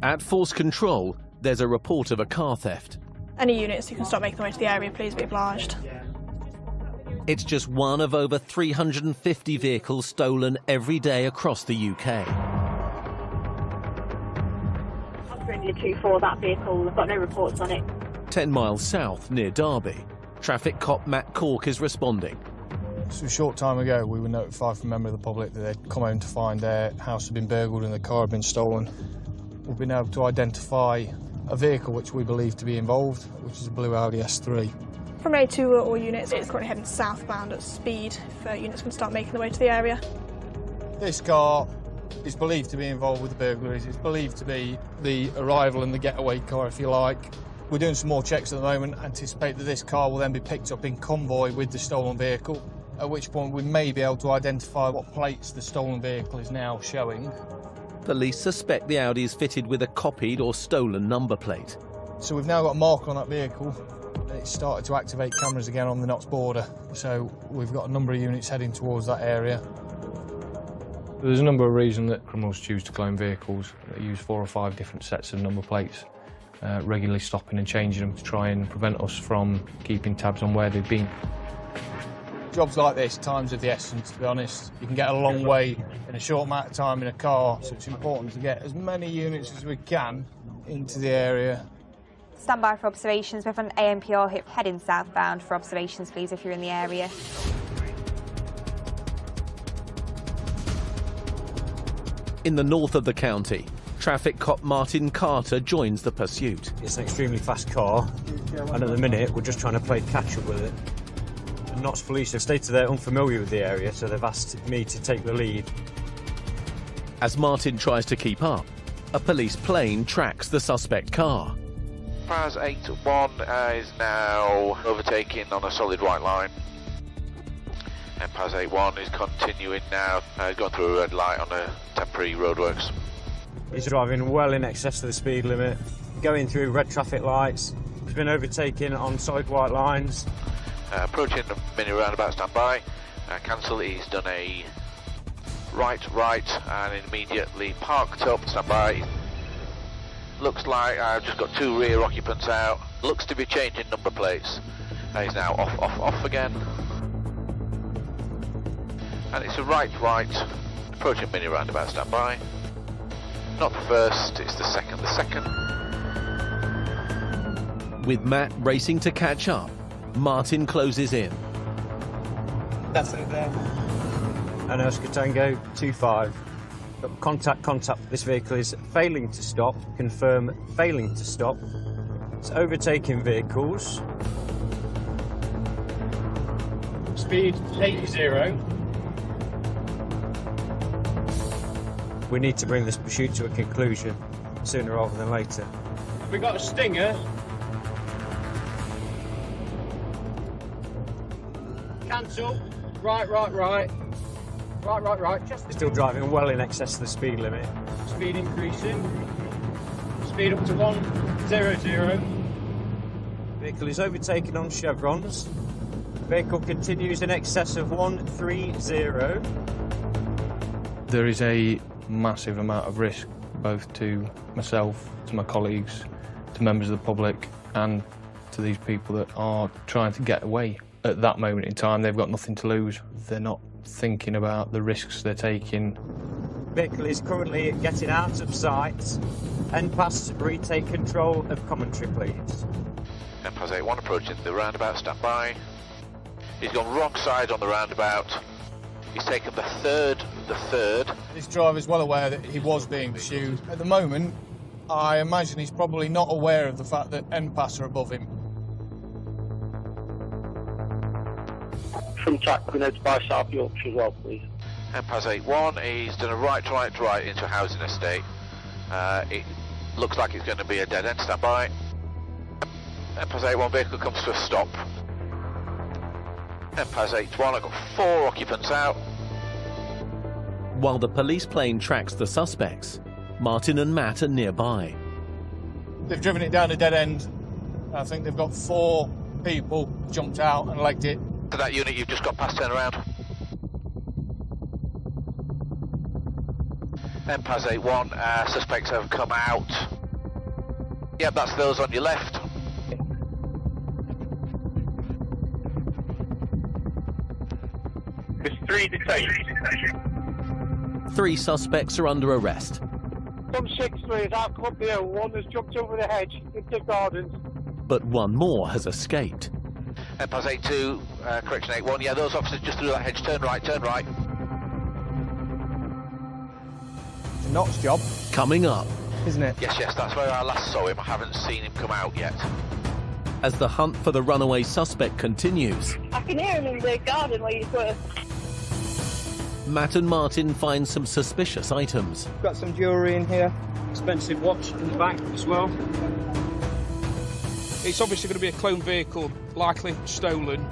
At Force Control, there's a report of a car theft. Any units who can start making their way to the area, please be obliged. It's just one of over 350 vehicles stolen every day across the UK. 23 that vehicle, I've got no reports on it. 10 miles south, near Derby, traffic cop Matt Cork is responding. So a short time ago, we were notified from a member of the public that they'd come home to find their house had been burgled and the car had been stolen. We've been able to identify a vehicle which we believe to be involved, which is a blue Audi S3. From A2 all units, it's currently heading southbound at speed if units can start making their way to the area. This car is believed to be involved with the burglaries. It's believed to be the arrival and the getaway car, if you like. We're doing some more checks at the moment, anticipate that this car will then be picked up in convoy with the stolen vehicle, at which point we may be able to identify what plates the stolen vehicle is now showing. Police suspect the Audi is fitted with a copied or stolen number plate. So we've now got a marker on that vehicle. It's started to activate cameras again on the Notts border, so we've got a number of units heading towards that area. There's a number of reasons that criminals choose to clone vehicles. They use 4 or 5 different sets of number plates, regularly stopping and changing them to try and prevent us from keeping tabs on where they've been. Jobs like this, time's of the essence, to be honest. You can get a long way in a short amount of time in a car, so it's important to get as many units as we can into the area. Stand by for observations. We have an ANPR hit heading southbound for observations, please, if you're in the area. In the north of the county, traffic cop Martin Carter joins the pursuit. It's an extremely fast car, and at the minute we're just trying to play catch-up with it. And Notts Police have stated they're unfamiliar with the area, so they've asked me to take the lead. As Martin tries to keep up, a police plane tracks the suspect car. Paz 81 is now overtaking on a solid white line. And Paz 81 is continuing now, going through a red light on a temporary roadworks. He's driving well in excess of the speed limit, going through red traffic lights. He's been overtaken on solid white lines. Approaching the mini roundabout, stand by. Cancel, he's done a right, and immediately parked up, stand by. Looks like I've just got 2 rear occupants out. Looks to be changing number plates. He's now off again. And it's a right, approaching mini roundabout, stand by. Not the first, it's the second. With Matt racing to catch up, Martin closes in. That's it there. And Oscar Tango 25. Contact. This vehicle is failing to stop. Confirm failing to stop. It's overtaking vehicles. Speed 80. We need to bring this pursuit to a conclusion sooner rather than later. We got a stinger. Cancel. Right. Just Still driving well in excess of the speed limit. speed increasing. Speed up to 100. Vehicle is overtaken on chevrons. Vehicle continues in excess of 130. There is a massive amount of risk, both to myself, to my colleagues, to members of the public, and to these people that are trying to get away. At that moment in time, they've got nothing to lose. They're not thinking about the risks they're taking. Vehicle is currently getting out of sight. NPAS, retake control of commentary, please. NPAS 81 approaching the roundabout, stand by. He's gone wrong side on the roundabout. He's taken the third. This driver's well aware that he was being pursued. At the moment, I imagine he's probably not aware of the fact that NPAS are above him. From track, we know to buy South Yorkshire as well, please. NPAS 81, he's done a right into a housing estate. It looks like it's going to be a dead end, stand by. NPAS 81 vehicle comes to a stop. NPAS 81, I've got 4 occupants out. While the police plane tracks the suspects, Martin and Matt are nearby. They've driven it down a dead end. I think they've got 4 people jumped out and legged it. To that unit you've just got past, turn around. MPAS 81, suspects have come out. Yep, that's those on your left. There's 3 detained. 3 suspects are under arrest. Some 6-3 is out Club here. One has jumped over the hedge into the gardens. But one more has escaped. MPAS 82, correction 81. Yeah, those officers just through that hedge. Turn right, turn right. It's a Knott's job, Coming up, isn't it? Yes, yes, that's where I last saw him. I haven't seen him come out yet. as the hunt for the runaway suspect continues, I can hear him in the garden where you were. Matt and Martin find some suspicious items. Got some jewellery in here. Expensive watch in the back as well. It's obviously going to be a cloned vehicle, likely stolen.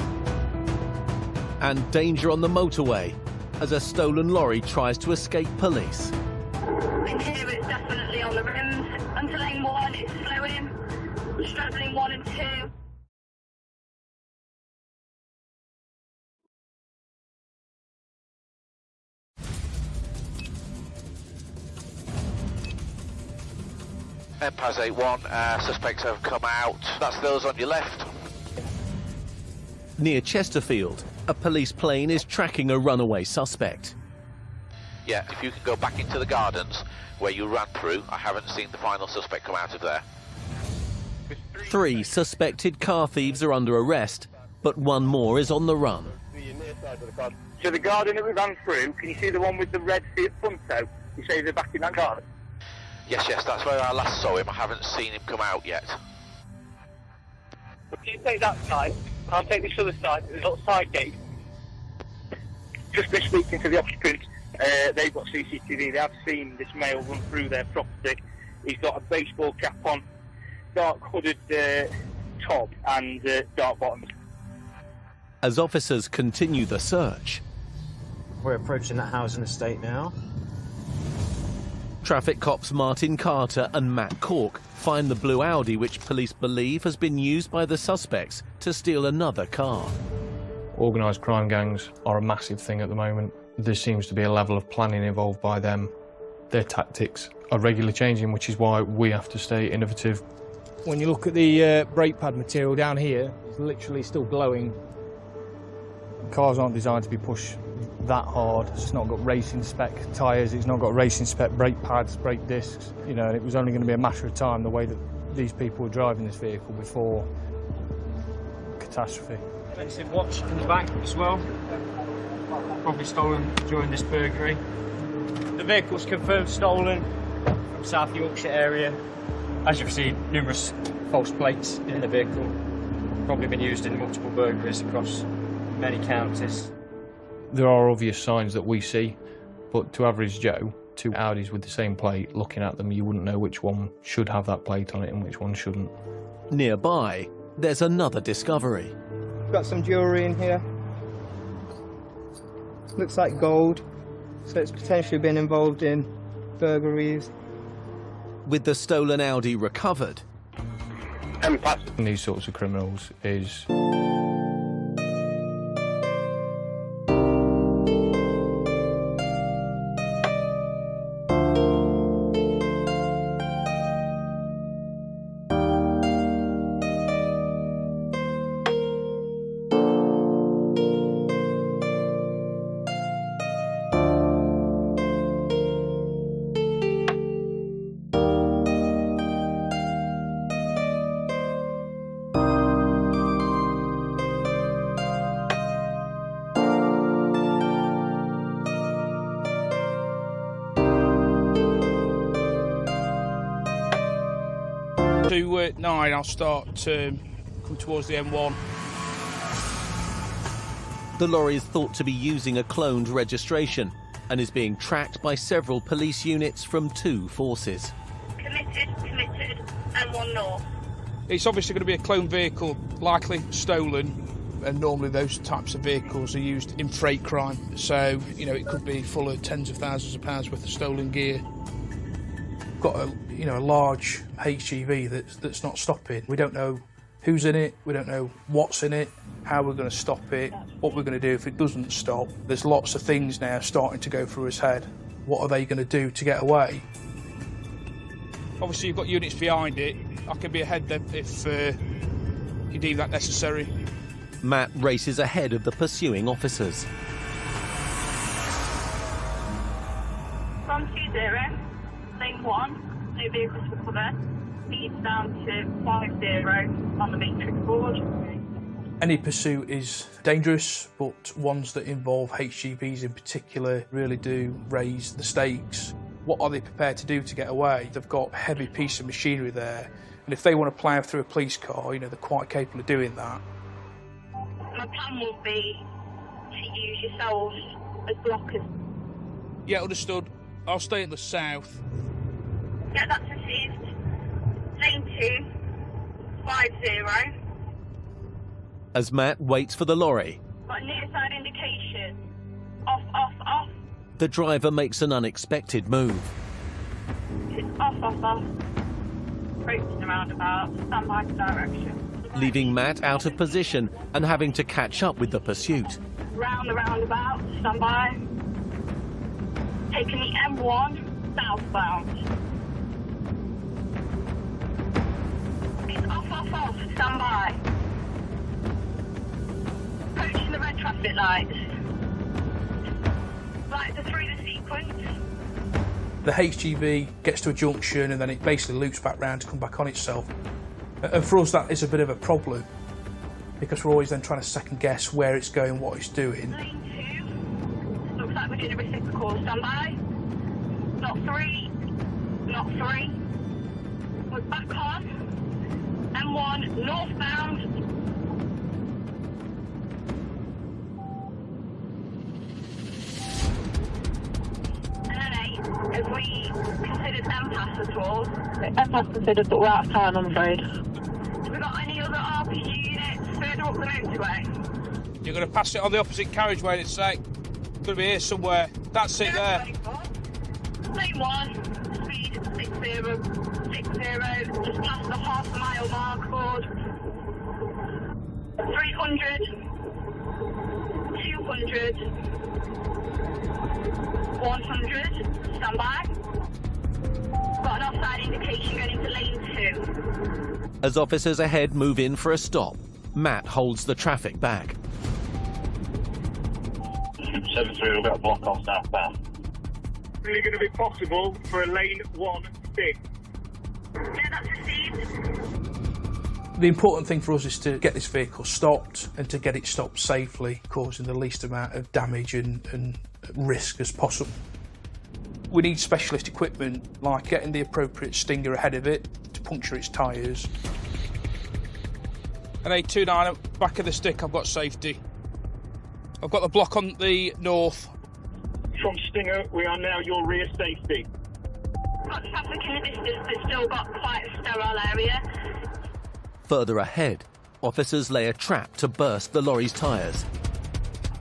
And danger on the motorway as a stolen lorry tries to escape police. In here it's definitely on the rims. Under lane 1 it's slowing. Straddling 1 and 2. MPAS 81, suspects have come out. That's those on your left. Near Chesterfield, a police plane is tracking a runaway suspect. Yeah, if you can go back into the gardens where you ran through, I haven't seen the final suspect come out of there. 3 suspected car thieves are under arrest, but one more is on the run. So the garden that we ran through, can you see the one with the red Fiat Punto? You say they're back in that garden? Yes, yes, that's where I last saw him. I haven't seen him come out yet. If you take that side, I'll take this other side, there's a little side gate. Just been speaking to the occupant, they've got CCTV, they have seen this male run through their property. He's got a baseball cap on, dark hooded top and dark bottoms. As officers continue the search, We're approaching that housing estate now. traffic cops Martin Carter and Matt Cork find the blue Audi which police believe has been used by the suspects to steal another car. Organised crime gangs are a massive thing at the moment. There seems to be a level of planning involved by them. Their tactics are regularly changing, which is why we have to stay innovative. When you look at the brake pad material down here, it's literally still glowing. Cars aren't designed to be pushed that hard. It's not got racing spec tyres, it's not got racing spec brake pads, brake discs. You know, it was only going to be a matter of time the way that these people were driving this vehicle before catastrophe. Expensive watch in the back as well. Probably stolen during this burglary. The vehicle's confirmed stolen from South Yorkshire area. As you've seen, numerous false plates in the vehicle. Probably been used in multiple burglaries across many counties. There are obvious signs that we see, but to average Joe, 2 Audis with the same plate, looking at them, you wouldn't know which one should have that plate on it and which one shouldn't. Nearby, there's another discovery. Got some jewellery in here. Looks like gold, so it's potentially been involved in burglaries. With the stolen Audi recovered, And these sorts of criminals is To 9, I'll start come towards the M1. the lorry is thought to be using a cloned registration and is being tracked by several police units from 2 forces. Committed, and 1 north. It's obviously going to be a cloned vehicle, likely stolen. And normally those types of vehicles are used in freight crime. So, you know, it could be full of tens of thousands of pounds worth of stolen gear. Got a large HGV that's not stopping. We don't know who's in it, we don't know what's in it, how we're going to stop it, what we're going to do if it doesn't stop. There's lots of things now starting to go through his head. what are they going to do to get away? Obviously you've got units behind it. I can be ahead then if you deem that necessary. Matt races ahead of the pursuing officers. From 20, lane 1, no vehicles for cover. Speeds down to 50 on the matrix board. Any pursuit is dangerous, but ones that involve HGVs in particular really do raise the stakes. What are they prepared to do to get away? They've got a heavy piece of machinery there, and if they want to plough through a police car, they're quite capable of doing that. My plan will be to use yourselves as blockers. Yeah, understood. I'll stay in the south. Yeah, that's received. Lane 2, 50. As Matt waits for the lorry, Got near side indication. Off, off, off. the driver makes an unexpected move. Off, off, off. Approaching the roundabout. Stand by for direction. Leaving Matt out of position and having to catch up with the pursuit. Round the roundabout. Stand by. Taking the M1 southbound. It's off, off, off. Stand by. Approaching the red traffic lights. Lights are through the sequence. The HGV gets to a junction and then it basically loops back round to come back on itself. And for us that is a bit of a problem because we're always then trying to second guess where it's going, what it's doing. Lane 2. Looks like we're doing a reciprocal. Stand by. Not 3. Not 3. We're back on. M1 northbound. Have we considered MPAS at all? MPAS considered, but we're out of time, I'm afraid. Have we got any other RPG units further up the motorway? You're going to pass it on the opposite carriageway, it's like, going to be here somewhere. That's it there. Lane 1, speed 60, just past the half-mile mark, 300, 200, 100, stand by. Got an offside indication going into lane 2. As officers ahead move in for a stop, Matt holds the traffic back. 73, we've got a block off southbound. Really going to be possible for a lane 1 stick. Yeah, that's received. The important thing for us is to get this vehicle stopped and to get it stopped safely, causing the least amount of damage and risk as possible. We need specialist equipment like getting the appropriate stinger ahead of it to puncture its tyres. And 829, back of the stick, I've got safety. I've got the block on the north. From Stinger, we are now your rear safety. Got traffic in the distance, but still got quite a sterile area. Further ahead, officers lay a trap to burst the lorry's tyres.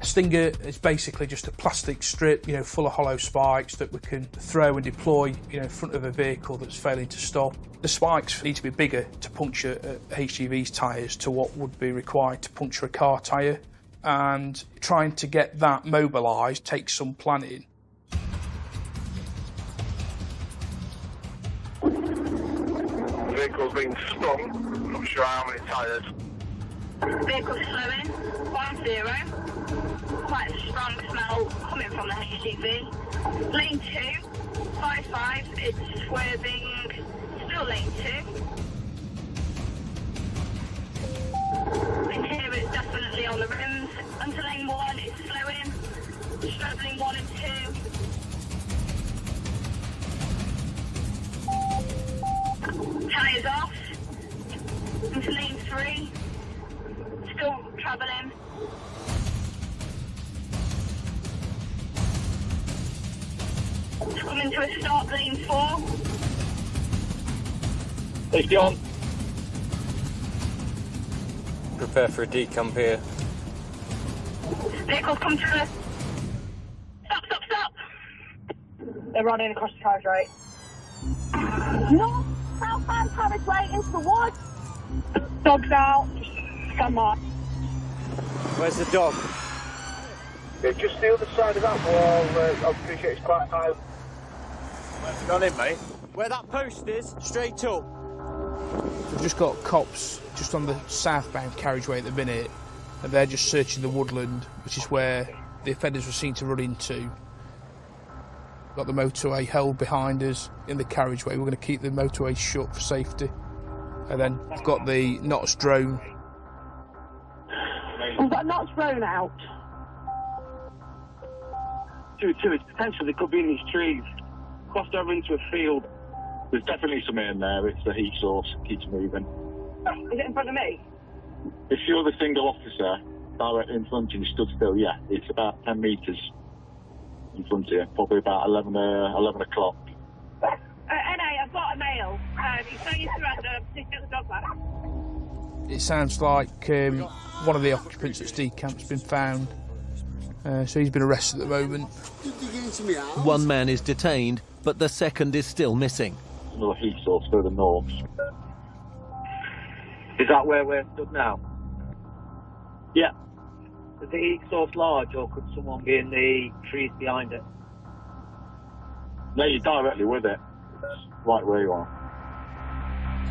Stinger is basically just a plastic strip, full of hollow spikes that we can throw and deploy, in front of a vehicle that's failing to stop. The spikes need to be bigger to puncture a HGV's tyres to what would be required to puncture a car tyre. And trying to get that mobilised takes some planning. The vehicle's been stung, not sure how many tyres. Vehicle's slowing, 10. Quite a strong smell coming from the HGV. Lane 2, 55, it's swerving, still lane 2. In here it's definitely on the rims. Onto lane 1, it's slowing, straddling 1 and 2. Tyres off. Into lane 3, still travelling. Coming to a stop, lane 4. Safety on. Prepare for a decomp here. Vehicles come to a... Stop, stop, stop! They're running across the carriageway. North, southbound carriageway into the woods. Dog's out. Come on. Where's the dog? Yeah, just the other side of that wall. I appreciate it's quite high. Where's it gone in, mate? Where that post is, straight up. We've just got cops just on the southbound carriageway at the minute, and they're just searching the woodland, which is where the offenders were seen to run into. Got the motorway held behind us in the carriageway. We're going to keep the motorway shut for safety. And then we've got the NOTS drone. We've got NOTS drone out. 2-2, it's potential they could be in these trees. Crossed over into a field. There's definitely something in there. It's the heat source. Keeps moving. Is it in front of me? If you're the single officer directly in front of you, stood still, yeah, it's about 10 metres in front of you, probably about 11 o'clock. NA, I've got a male. He's saying he's surrender. He's got the dog back. It sounds like one of the occupants at Steed Camp's been found. So he's been arrested at the moment. One man is detained, but the second is still missing. Another heat source further north. Is that where we're stood now? Yeah. Is the heat source large, or could someone be in the trees behind it? No, you're directly with it. It's right where you are.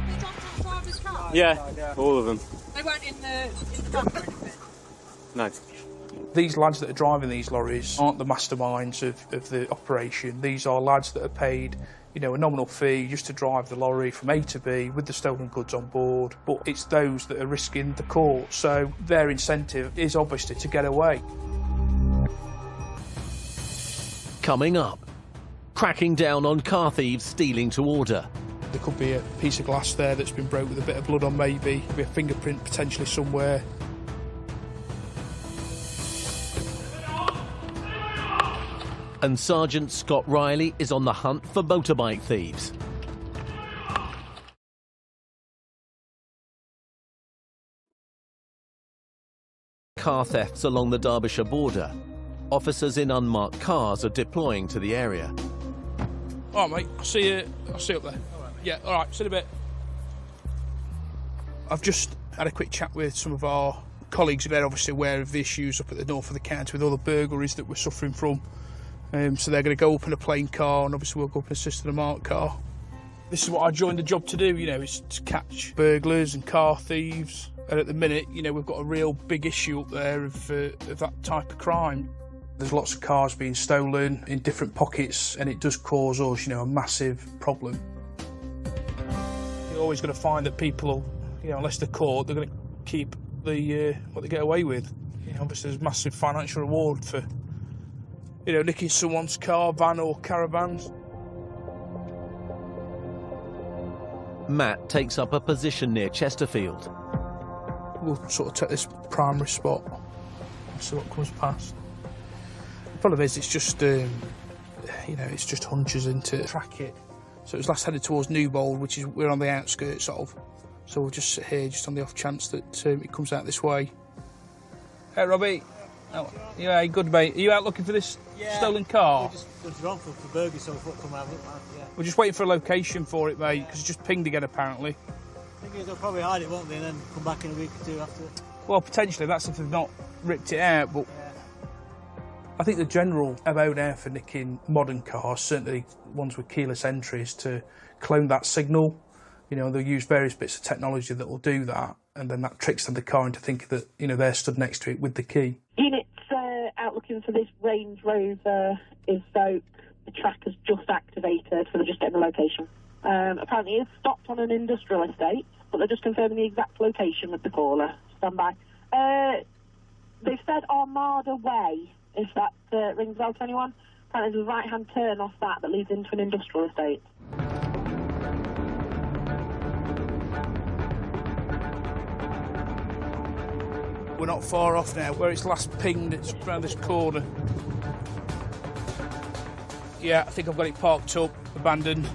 They dropped off driver's car? Yeah, all of them. They weren't in the back or anything? No. These lads that are driving these lorries aren't the masterminds of the operation. These are lads that are paid, you know, a nominal fee just to drive the lorry from A to B with the stolen goods on board. But it's those that are risking the court, so their incentive is obviously to get away. Coming up, cracking down on car thieves stealing to order. There could be a piece of glass there that's been broke with a bit of blood on, maybe. Could be a fingerprint potentially somewhere. And Sergeant Scott Riley is on the hunt for motorbike thieves. Car thefts along the Derbyshire border. Officers in unmarked cars are deploying to the area. All right, mate. I'll see you up there. Yeah, all right. See you in a bit. I've just had a quick chat with some of our colleagues who are obviously aware of the issues up at the north of the county with all the burglaries that we're suffering from. So they're going to go up in a plain car, and obviously we'll go up and assist in a marked car. This is what I joined the job to do, you know, is to catch burglars and car thieves. And at the minute, you know, we've got a real big issue up there of that type of crime. There's lots of cars being stolen in different pockets, and it does cause us, you know, a massive problem. You're always going to find that people, you know, unless they're caught, they're going to keep the what they get away with. You know, obviously there's massive financial reward for, you know, nicking someone's car, van or caravans. Matt takes up a position near Chesterfield. We'll sort of take this primary spot and see what comes past. The problem is it's just, you know, it's just hunches into track it. So it was last headed towards Newbold, which is we're on the outskirts of. So we'll just sit here just on the off chance that it comes out this way. Hey, Robbie. Oh, yeah, good, mate. Are you out looking for this stolen car? We're just gone for burgers, so we'll come out. Yeah. We're just waiting for a location for it, mate, because it's just pinged again, apparently. The thing is, they'll probably hide it, won't they, and then come back in a week or two after. Well, potentially, that's if they've not ripped it out, but yeah. I think the general MO now for nicking modern cars, certainly ones with keyless entries, to clone that signal. You know, they'll use various bits of technology that will do that, and then that tricks the car into thinking that, you know, they're stood next to it with the key. Units out looking for this Range Rover Evoque. The tracker's just activated, so they're just getting the location. Apparently it's stopped on an industrial estate, but they're just confirming the exact location with the caller. Stand by. They've said Armada Way, if that rings a bell to anyone. Apparently there's a right-hand turn off that leads into an industrial estate. We're not far off now. Where it's last pinged, it's around this corner. Yeah, I think I've got it parked up, abandoned.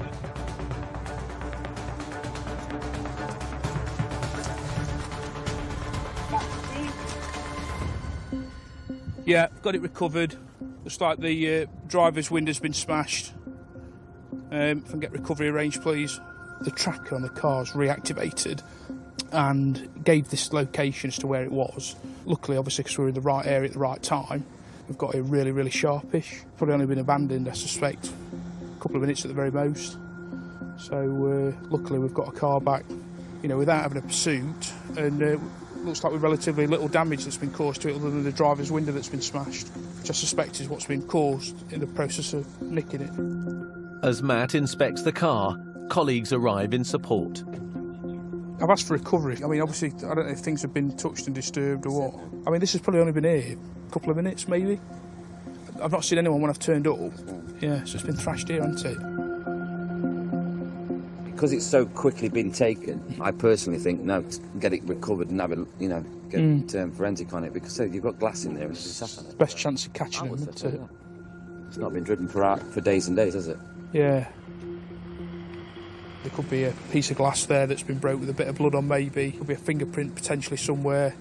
Yeah, got it recovered. Looks like the driver's window's been smashed. If I can get recovery arranged, please. The tracker on the car's reactivated and gave this location as to where it was. Luckily, obviously, because we were in the right area at the right time, we've got it really, really sharpish. Probably only been abandoned, I suspect, a couple of minutes at the very most. So luckily we've got a car back, you know, without having a pursuit, and looks like with relatively little damage that's been caused to it other than the driver's window that's been smashed, which I suspect is what's been caused in the process of nicking it. As Matt inspects the car, colleagues arrive in support. I've asked for recovery. I mean, obviously, I don't know if things have been touched and disturbed or what. I mean, this has probably only been here a couple of minutes, maybe. I've not seen anyone when I've turned up. Yeah, so it's been thrashed here, hasn't it? Because it's so quickly been taken, I personally think, no, get it recovered and have it, you know, get forensic on it, because you've got glass in there and it's sat on it. Best chance of catching them. It's not been driven for days and days, has it? Yeah. There could be a piece of glass there that's been broke with a bit of blood on, maybe. Could be a fingerprint potentially somewhere.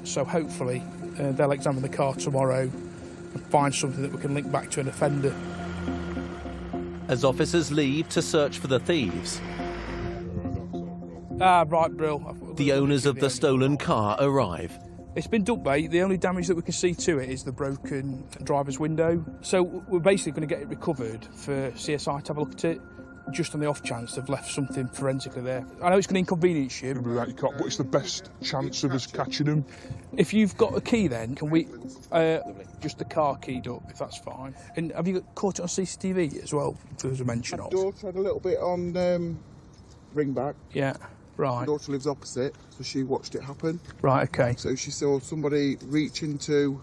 So hopefully they'll examine the car tomorrow and find something that we can link back to an offender. As officers leave to search for the thieves, right, Brill. the owners of the stolen car arrive. It's been dumped, mate. The only damage that we can see to it is the broken driver's window. So we're basically going to get it recovered for CSI to have a look at it, just on the off chance they've left something forensically there. I know it's going to inconvenience you. But it's the best chance of us catching them. If you've got a key then, can we... just the car keyed up, if that's fine. And have you caught it on CCTV as well, there was a mention of? My daughter had a little bit on ringback. Yeah, right. My daughter lives opposite, so she watched it happen. Right, okay. So she saw somebody reach into,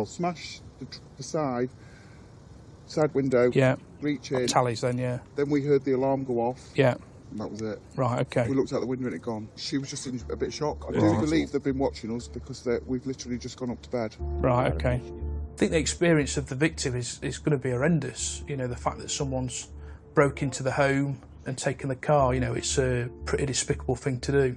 smash the side window. Yeah. Reach in. Tallies then, yeah. Then we heard the alarm go off. Yeah. And that was it. Right, okay. We looked out the window and it gone. She was just in a bit of shock. I do believe they've been watching us because we've literally just gone up to bed. Right, okay. I think the experience of the victim is going to be horrendous. You know, the fact that someone's broke into the home and taken the car, you know, it's a pretty despicable thing to do.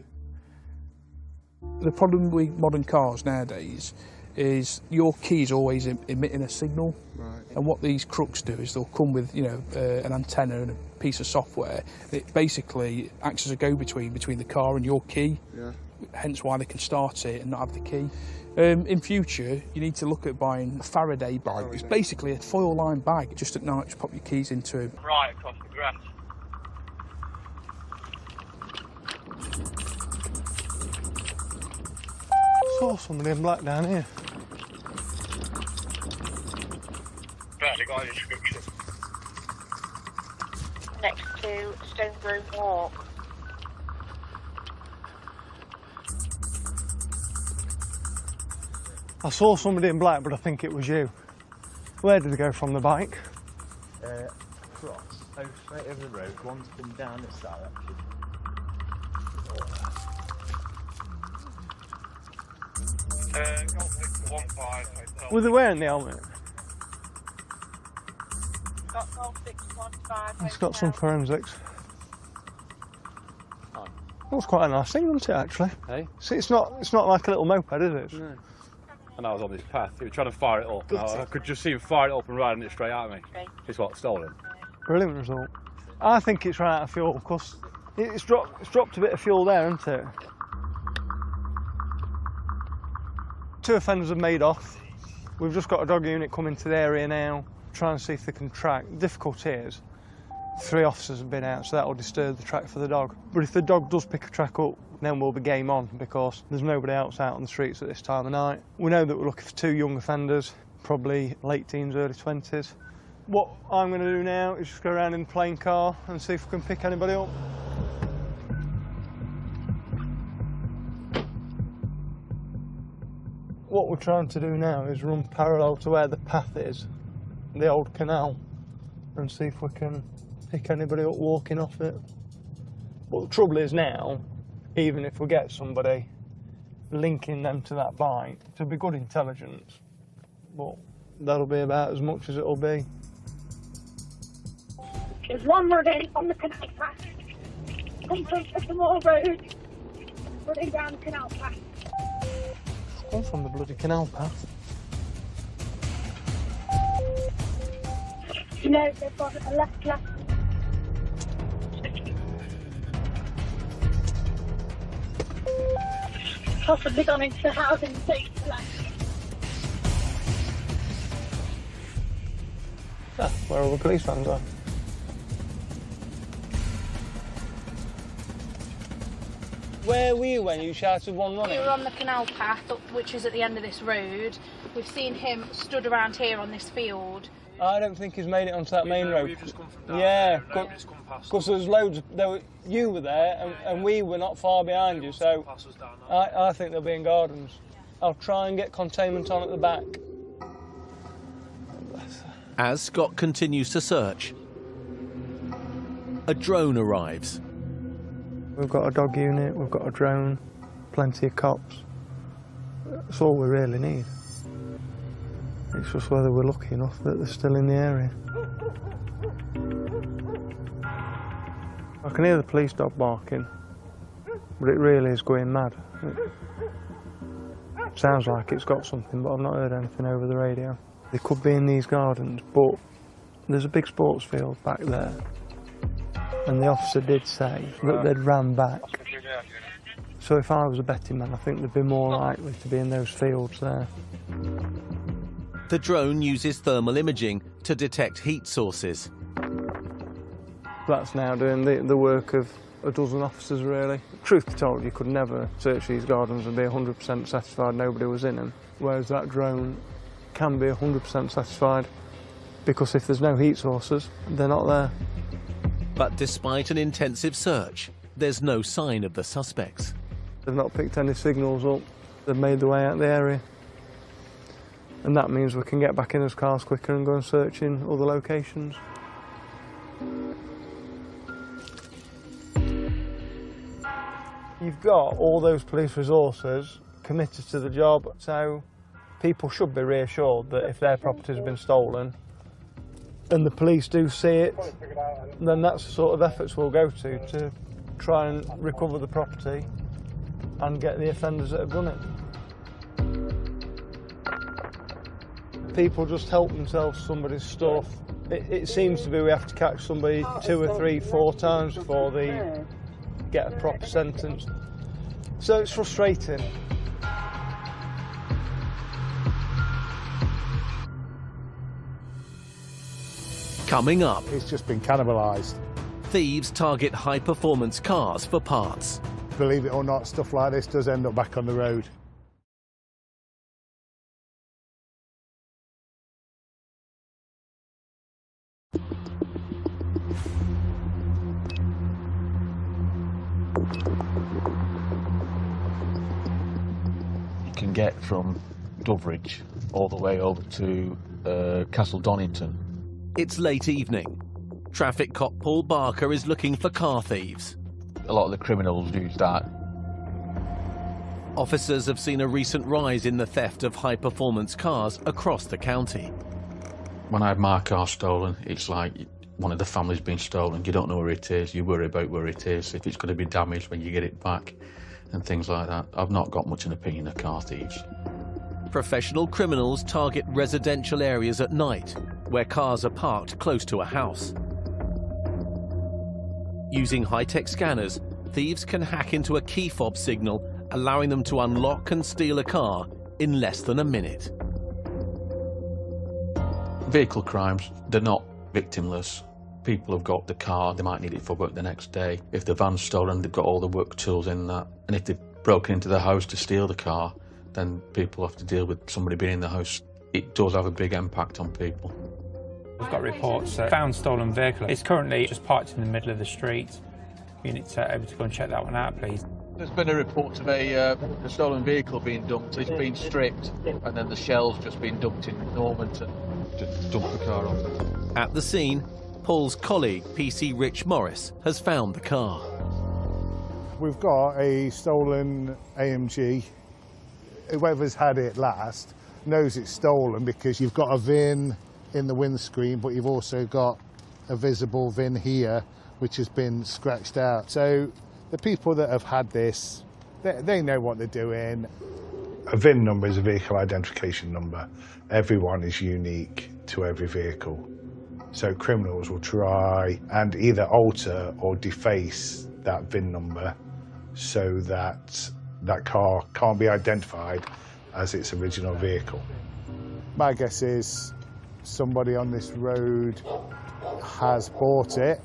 The problem with modern cars nowadays is your key's always emitting a signal. Right. And what these crooks do is they'll come with, you know, an antenna and a piece of software. It basically acts as a go-between between the car and your key. Yeah. Hence why they can start it and not have the key. In future, you need to look at buying a Faraday bag. It's basically a foil-lined bag. Just at night, just pop your keys into it. Right across the grass. Saw somebody in black down here. Right, I got a description. Next to Stonegrove Walk. I saw somebody in black, but I think it was you. Where did they go from the bike? Cross. Oh, straight over the road. One's come down this direction. Were they wearing the helmet? Got Golf 615. It's got some forensics. Looks quite a nice thing, doesn't it, actually? Hey? See, it's not like a little moped, is it? No. And I was on this path. He was trying to fire it up. I could just see him fire it up and riding it straight at me. It's what, stolen? Brilliant result. I think it's run out of fuel because it's dropped a bit of fuel there, hasn't it? 2 offenders have made off. We've just got a dog unit coming to the area now, trying to see if they can track. The difficulty is 3 officers have been out, so that will disturb the track for the dog. But if the dog does pick a track up, then we'll be game on because there's nobody else out on the streets at this time of night. We know that we're looking for 2 young offenders, probably late teens, early 20s. What I'm going to do now is just go around in the plain car and see if we can pick anybody up. What we're trying to do now is run parallel to where the path is, the old canal, and see if we can pick anybody up walking off it. But the trouble is now, even if we get somebody linking them to that bike, it'll be good intelligence, but that'll be about as much as it'll be. There's one running on the canal path. Come from the Moor Road, running down the canal path. Come from the bloody canal path. No, they've got a left. Possibly gone into the housing estate left. Ah, where all the police vans are. Where were you when you shouted one running? We were on the canal path, which is at the end of this road. We've seen him stood around here on this field. I don't think he's made it onto that main road. We've just come from down yeah, there, because there's loads. You were there, and we were not far behind you. So I think they'll be in gardens. I'll try and get containment on at the back. As Scott continues to search, a drone arrives. We've got a dog unit, we've got a drone, plenty of cops. That's all we really need. It's just whether we're lucky enough that they're still in the area. I can hear the police dog barking, but it really is going mad. It sounds like it's got something, but I've not heard anything over the radio. They could be in these gardens, but there's a big sports field back there. And the officer did say that they'd ran back. So if I was a betting man, I think they'd be more likely to be in those fields there. The drone uses thermal imaging to detect heat sources. That's now doing the work of a dozen officers, really. Truth be told, you could never search these gardens and be 100% satisfied nobody was in them, whereas that drone can be 100% satisfied, because if there's no heat sources, they're not there. But despite an intensive search, there's no sign of the suspects. They've not picked any signals up. They've made their way out of the area. And that means we can get back in as cars quicker and go and search in other locations. You've got all those police resources committed to the job, so people should be reassured that if their property's been stolen and the police do see it, then that's the sort of efforts we'll go to try and recover the property and get the offenders that have done it. People just help themselves to somebody's stuff. It seems to be we have to catch somebody 2 or 3, 4 times before they get a proper sentence. So it's frustrating. Coming up, it's just been cannibalised. Thieves target high-performance cars for parts. Believe it or not, stuff like this does end up back on the road. You can get from Doveridge all the way over to Castle Donington. It's late evening. Traffic cop Paul Barker is looking for car thieves. A lot of the criminals use that. Officers have seen a recent rise in the theft of high-performance cars across the county. When I had my car stolen, it's like one of the family's been stolen. You don't know where it is, you worry about where it is, if it's going to be damaged when you get it back, and things like that. I've not got much an opinion of car thieves. Professional criminals target residential areas at night, where cars are parked close to a house. Using high-tech scanners, thieves can hack into a key fob signal, allowing them to unlock and steal a car in less than a minute. Vehicle crimes, they're not victimless. People have got the car, they might need it for work the next day. If the van's stolen, they've got all the work tools in that. And if they've broken into the house to steal the car, then people have to deal with somebody being in the house. It does have a big impact on people. We've got reports that found stolen vehicle. It's currently just parked in the middle of the street. Units are able to go and check that one out, please. There's been a report of a stolen vehicle being dumped. It's been stripped, and then the shell's just been dumped in Normanton to dump the car off. At the scene, Paul's colleague, PC Rich Morris, has found the car. We've got a stolen AMG. Whoever's had it last knows it's stolen because you've got a VIN in the windscreen, but you've also got a visible VIN here which has been scratched out. So the people that have had this, they know what they're doing. A VIN number is a vehicle identification number. Everyone is unique to every vehicle. So criminals will try and either alter or deface that VIN number so that that car can't be identified as its original vehicle. My guess is somebody on this road has bought it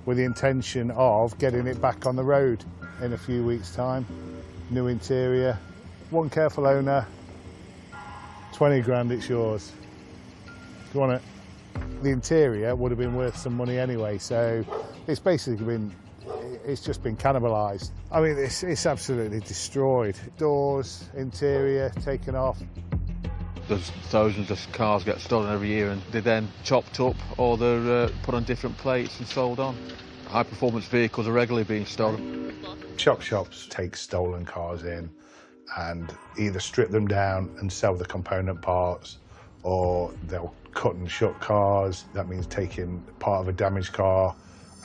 with the intention of getting it back on the road. in a few weeks' time. New interior, one careful owner, 20 grand, it's yours. Do you want it? The interior would have been worth some money anyway, so it's basically been, it's just been cannibalised. I mean, it's absolutely destroyed. Doors, interior, taken off. There's thousands of cars get stolen every year, and they're then chopped up or they're put on different plates and sold on. High performance vehicles are regularly being stolen. Shops take stolen cars in and either strip them down and sell the component parts, or they'll cut and shut cars. That means taking part of a damaged car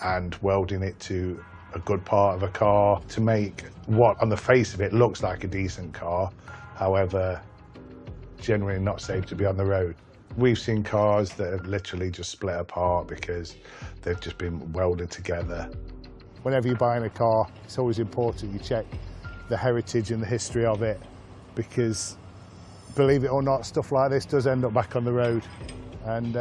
and welding it to a good part of a car to make what on the face of it looks like a decent car, however generally not safe to be on the road. We've seen cars that have literally just split apart because they've just been welded together. Whenever you're buying a car, it's always important you check the heritage and the history of it, because believe it or not, stuff like this does end up back on the road, and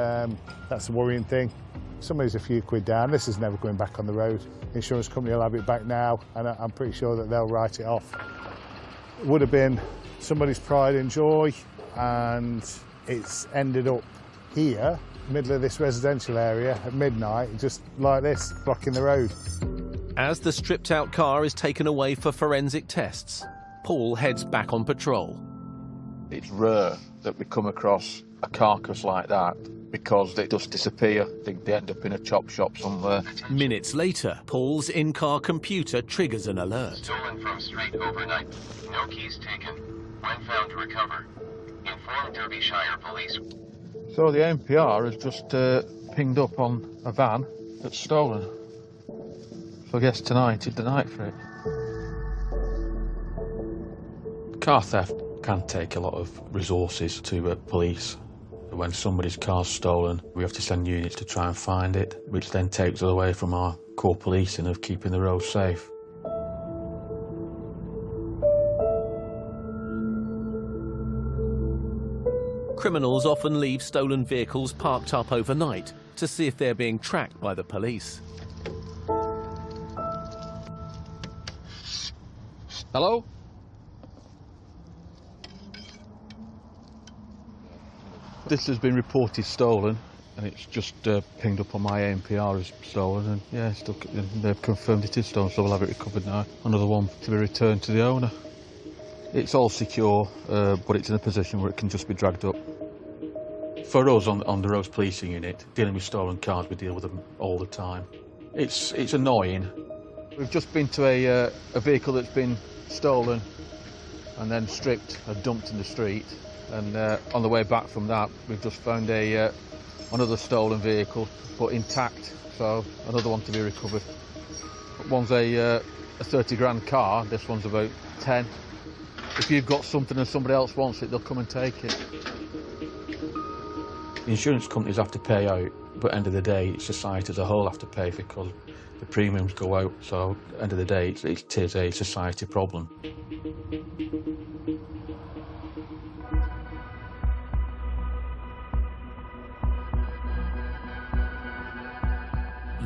that's a worrying thing. Somebody's a few quid down, this is never going back on the road. The insurance company will have it back now, and I'm pretty sure that they'll write it off. It would have been somebody's pride and joy, and it's ended up here, middle of this residential area at midnight, just like this, blocking the road. As the stripped-out car is taken away for forensic tests, Paul heads back on patrol. It's rare that we come across a carcass like that because they just disappear. I think they end up in a chop shop somewhere. Minutes later, Paul's in-car computer triggers an alert. Stolen from street overnight. No keys taken. When found to recover. Inform Derbyshire Police. So the NPR has just pinged up on a van that's stolen. So I guess tonight is the night for it. Car theft can take a lot of resources to police. When somebody's car's stolen, we have to send units to try and find it, which then takes us away from our core policing of keeping the roads safe. Criminals often leave stolen vehicles parked up overnight to see if they're being tracked by the police. Hello? This has been reported stolen, and it's just pinged up on my ANPR as stolen, and yeah, they've confirmed it is stolen, so we'll have it recovered now. Another one to be returned to the owner. It's all secure, but it's in a position where it can just be dragged up. For us on the Roads Policing Unit, dealing with stolen cars, we deal with them all the time. It's annoying. We've just been to a vehicle that's been stolen and then stripped and dumped in the street, and on the way back from that we've just found another stolen vehicle but intact, so another one to be recovered. One's a 30 grand car, this one's about 10. If you've got something and somebody else wants it, they'll come and take it. The insurance companies have to pay out, but at the end of the day society as a whole have to pay because the premiums go out, so at the end of the day it is a society problem.